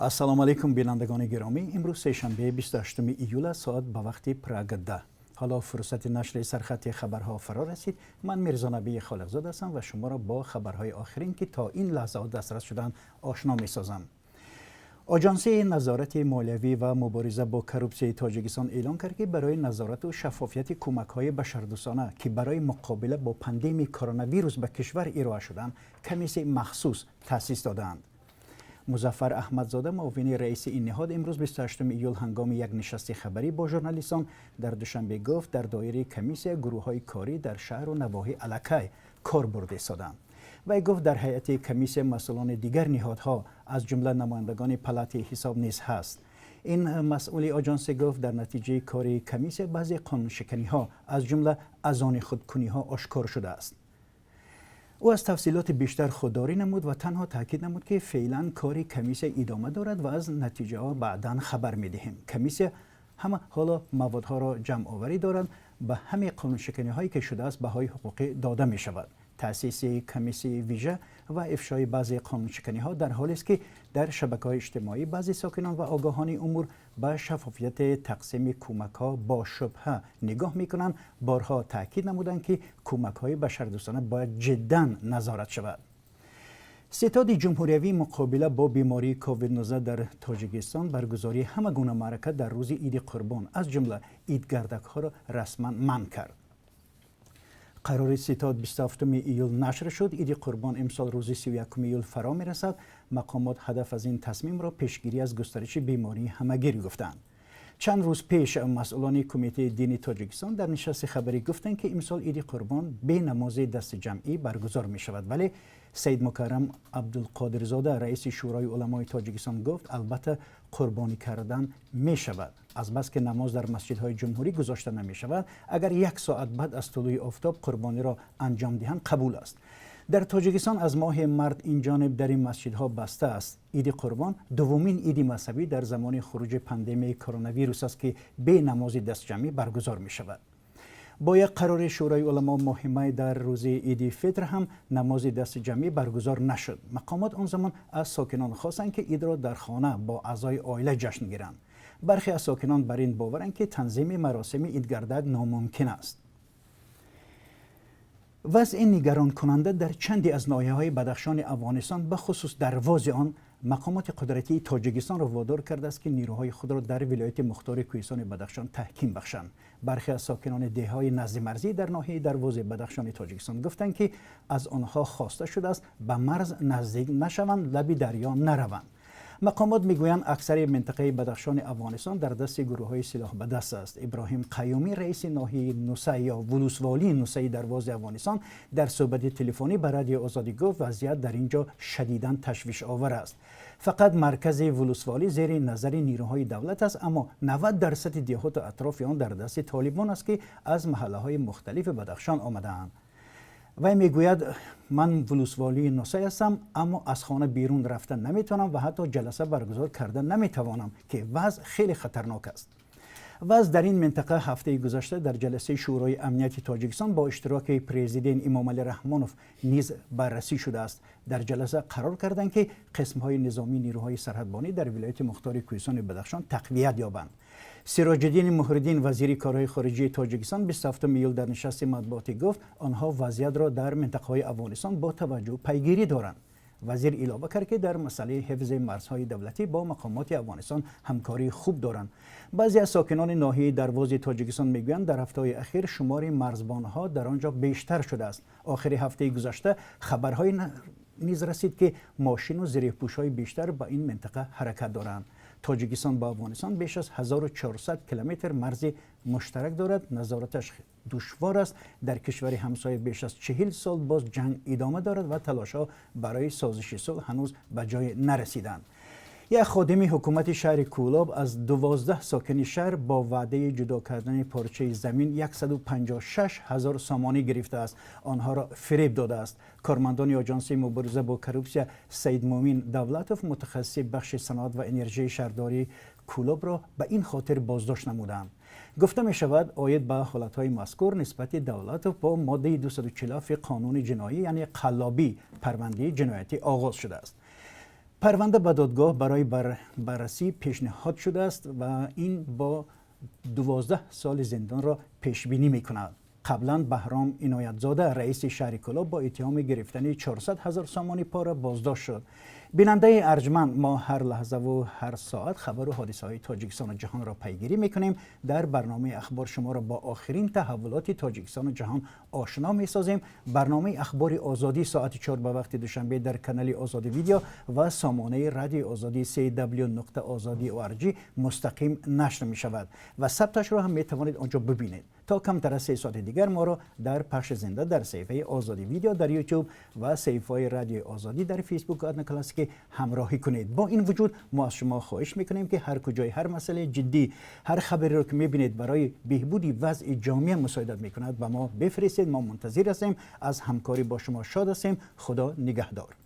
السلام علیکم بینندگان گرامی. امروز سه‌شنبه 28 ایول ساعت به وقت پراگ 10. حالا فرصت نشر سرخط خبرها فرا رسید. من میرزا نبی خالقزاده هستم و شما را با خبرهای آخرین که تا این لحظه دسترس شدن آشنا می‌سازم. آژانسی نظارت مالیوی و مبارزه با کروپسیون تاجیکستان اعلام کرد که برای نظارت و شفافیت کمک‌های بشردوستانه که برای مقابله با پاندمی کرونا ویروس به کشور ارائه شدند، کمیسیون مخصوص تأسیس دادند. مظفر احمدزاده معاون رئیس این نهاد امروز 28 ایول هنگام یک نشست خبری با ژورنالیستان در دوشنبه گفت در دایره کمیسیون گروه‌های کاری در شهر و نواحی الکی کاربرد ایستادند. و گفت در هیئت کمیسیون مسئولان دیگر نهادها از جمله نمایندگان پلات حساب نیز هست. این مسئول آژانس گفت در نتیجه کار کمیسیون بعضی قانون‌شکنی‌ها از جمله اذان خودکنی‌ها آشکار شده است. او از تفصیلات بیشتر خودداری نمود و تنها تاکید نمود که فعلا کار کمیسیون ادامه دارد و از نتیجه ها بعداً خبر می‌دهیم. کمیسیون همه حالا موادها را جمع آوری دارند. به همه قانون شکنی هایی که شده است بهای حقوقی داده می شود. تأسیس کمیسیون ویژه و افشای بعضی قانون شکنی ها در حالی است که در شبکه‌های اجتماعی بعضی ساکنان و آگاهان امور به شفافیت تقسیم کمک ها با شبهه نگاه می‌کنند. بارها تاکید نمودند که کمک های بشردوستانه باید جداً نظارت شود. ستاد جمهوریوی مقابله با بیماری کووید 19 در تاجیکستان برگزاری همه گونه معرکه در روز عید قربان از جمله عیدگردک ها را رسما منع کرد. قرار ستاد 27 ایول نشر شد. عید قربان امسال روز 31 ایول فرا می رسد. مقامات هدف از این تصمیم را پیشگیری از گسترش بیماری همگیر گفتند. چند روز پیش مسئولان کمیته دینی تاجیکستان در نشست خبری گفتند که امسال عید قربان به نماز دست جمعی برگزار می شود، ولی سید مکرم عبدالقادرزاده رئیس شورای علمای تاجیکستان گفت البته قربانی کردن می شود، از بس که نماز در مسجدهای جمهوری گذاشته نمی شود. اگر 1 ساعت بعد از طلوع آفتاب قربانی را انجام دهند قبول است. در تاجیکستان از ماه مارس این جانب در این مسجدها بسته است. عید قربان دومین عید مذهبی در زمان خروج پاندمی کرونا ویروس است که به نماز دست جمعی برگزار می شود. با یک قرار شورای علما مهمه در روز عید فطر هم نماز دست جمعی برگزار نشد. مقامات آن زمان از ساکنان خواستند که عید را در خانه با اعضای عائله جشن گیرند. برخی از ساکنان بر این باورند که تنظیم مراسم عیدگردک ناممکن است. وضع نگران کننده در چندی از ناحیه‌های بدخشان افغانستان به خصوص دروازه آن مقامات قدرتی تاجیکستان را وادار کرده است که نیروهای خود را در ولایت مختار کوهستان بدخشان تحکیم بخشند. برخی از ساکنان دهه‌های نزد مرزی در ناحیه دروازه بدخشان تاجیکستان گفتند که از آنها خواسته شده است به مرز نزدیک نشوند، لب دریا نروند. مقامات میگویند اکثر منطقه بدخشان افغانستان در دست گروه‌های سلاح به دست است. ابراهیم قیومی رئیس ناحیه نوسه یا ولسوالی نوسه دروازه افغانستان در صحبت تلفنی با رادیو آزادی گفت وضعیت در اینجا شدیداً تشویش آور است. فقط مرکز ولسوالی زیر نظر نیروهای دولت است، اما 90% دهات و اطراف آن در دست طالبان است که از محله‌های مختلف بدخشان آمده‌اند. وی میگوید من ولسوالی نوسه هستم اما از خانه بیرون رفتن نمیتونم و حتی جلسه برگزار کردن نمیتوانم که وضع خیلی خطرناک است. وضع در این منطقه هفته گذشته در جلسه شورای امنیت تاجیکستان با اشتراک پرزیدنت امام علی رحمانوف نیز بررسی شده است. در جلسه قرار کردند که قسم‌های نظامی نیروهای سرحدبانی در ولایت مختار کوهستان بدخشان تقویت یابند. سراج الدین مهرالدین وزیر کارهای خارجی تاجیکستان 27 ایول در نشست مطبوعاتی گفت آنها وضعیت را در منطقه‌های افغانستان با توجه پیگیری دارند. وزیر اضافه کرد که در مسئله حفظ مرزهای دولتی با مقامات افغانستان همکاری خوب دارند. بعضی از ساکنان ناحیه دروازه تاجیکستان میگویند در هفته‌های اخیر شمار مرزبانها در آنجا بیشتر شده است. آخر هفته گذشته خبرهای نیز رسید که ماشین و زره‌پوش‌های بیشتر به این منطقه حرکت دارند. تاجیکستان با افغانستان بیش از 1400 کیلومتر مرز مشترک دارد. نظارتش دشوار است. در کشور همسایه بیش از 40 سال باز جنگ ادامه دارد و تلاش‌ها برای سازش صلح هنوز به جای نرسیدند. یک خادم حکومت شهر کولاب از 12 ساکن شهر با وعده جدا کردن پارچه زمین 156,000 سامانی گرفته است. آنها را فریب داده است. کارمندان آژانس مبارزه با کروپسیون سید مومین دولتوف متخصص بخش صنعت و انرژی شهرداری کولاب را به این خاطر بازداشت نمودند. گفته می شود آید به حالتهای مذکور نسبت دولتوف با ماده 247 قانون جنایی یعنی قلابی پرونده جنایتی آغاز شده است. پرونده به دادگاه برای بررسی پیشنهاد شده است و این با 12 سال زندان را پیش بینی می کند. قبلا بهرام عنایتزاده رئیس شهرکلا با اتهام گرفتن 400,000 سامان پاره بازداشت شد. بیننده ارجمند، ما هر لحظه و هر ساعت خبر و حادثه های تاجیکستان و جهان را پیگیری میکنیم. در برنامه اخبار شما را با آخرین تحولات تاجیکستان و جهان آشنا میسازیم. برنامه اخبار آزادی ساعت 4 به وقت دوشنبه در کانال آزادی ویدیو و سامانه رادیو آزادی www.azadi.org مستقیم نشر می شود و ثبتش را هم می توانید آنجا ببینید. تا کمتر از 3 ساعت دیگر ما را در پخش زنده در صفحه آزادی ویدیو در یوتیوب و صفحه رادیو آزادی در فیسبوک ادنا کلاسیک همراهی کنید. با این وجود ما از شما خواهش میکنیم که هر کجای هر مسئله جدی، هر خبری رو که میبینید برای بهبودی وضع جامعه مساعدت میکند و ما بفرستید. ما منتظر هستیم. از همکاری با شما شاد هستیم. خدا نگهدار.